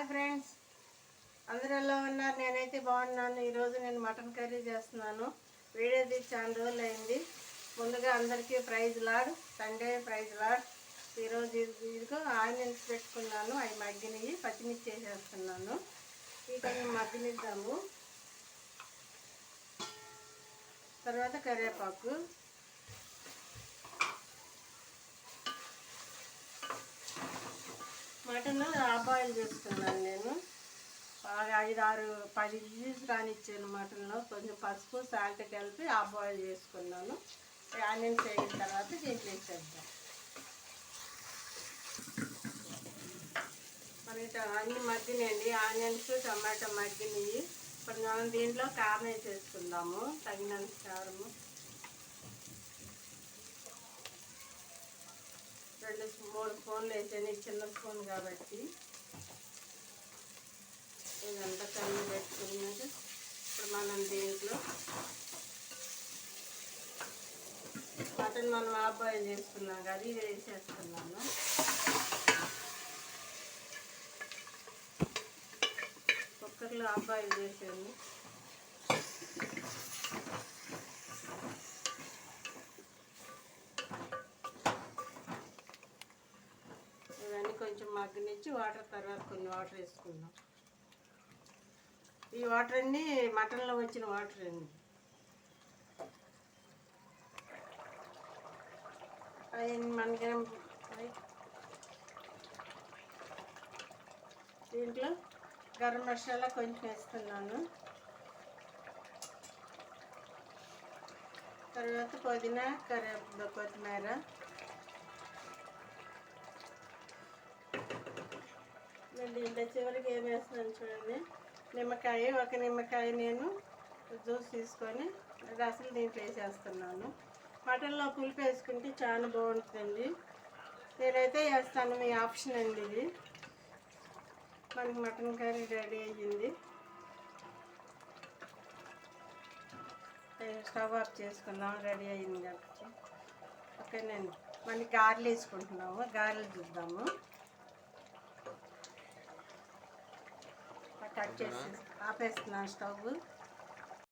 Hi friends, అందరూ ఎలా ఉన్నారు? నేనైతే బాగున్నాను. ఈరోజు నేను మటన్ కర్రీ చేస్తున్నాను. వీడియో తీసి చాలా రోజులు అయింది. ముందుగా అందరికీ praise Lord, Sunday praise Lord. ఈరోజు ఇదిగో ఆనియన్స్ పెట్టుకున్నాను, అవి మగ్గినవి. పచ్చిమిర్చి వేసేస్తున్నాను. ఇవి కొంచెం మగ్గనిద్దాము. తర్వాత కరివేపాకు, మటన్ హాఫ్ బాయిల్ చేసుకున్నాను. నేను బాగా 5-6-10 విజిల్స్ రానిచ్చాను. మటన్లో కొంచెం పసుపు సాల్ట్ కలిపి హాఫ్ బాయిల్ చేసుకున్నాను. ఆనియన్స్ వేగిన తర్వాత దీంట్లో వేసేద్దాం. మనకి అన్నీ మగ్గినాయండి. ఆనియన్స్ టమాటా మగ్గినవి. ఇప్పుడు మనం దీంట్లో కారం వేసేసుకుందాము, తగినంత కారము. 2-3 స్పూన్లు వేసాను, చిన్న స్పూన్ కాబట్టి. ఇదంతా కలిపి పెట్టుకున్నాక ఇప్పుడు మనం దీంట్లో మటన్ మనం హాఫ్ బాయిల్ చేసుకున్నాం కదా, ఇది వేసేస్తున్నాను. కుక్కర్లో హాఫ్ బాయిల్ చేసాను. ఇవన్నీ కొంచెం మగ్గనిచ్చి వాటర్ తర్వాత కొన్ని వాటర్ వేసుకుందాం. ఈ వాటర్ అన్నీ మటన్లో వచ్చిన వాటర్ అండి. మనకి దీంట్లో గరం మసాలా కొంచెం వేస్తున్నాను. తర్వాత పుదీనా, కొత్తిమీర, దీంట్లో చివరికి ఏం వేస్తున్నాను చూడండి, నిమ్మకాయ. ఒక నిమ్మకాయ నేను జ్యూస్ తీసుకొని రసం దీంట్లో వేసేస్తున్నాను. మటన్లో పులుపు వేసుకుంటే చాలా బాగుంటుందండి. నేనైతే వేస్తాను, మీ ఆప్షన్ అండి ఇది. మనకి మటన్ కర్రీ రెడీ అయ్యింది. స్టవ్ ఆఫ్ చేసుకుందాం, రెడీ అయ్యింది కాబట్టి. ఓకేనండి, మళ్ళీ గారెలు వేసుకుంటున్నాము. గారెలు చూద్దాము. కట్ చేసి ఆపేస్తున్నాను స్టవ్.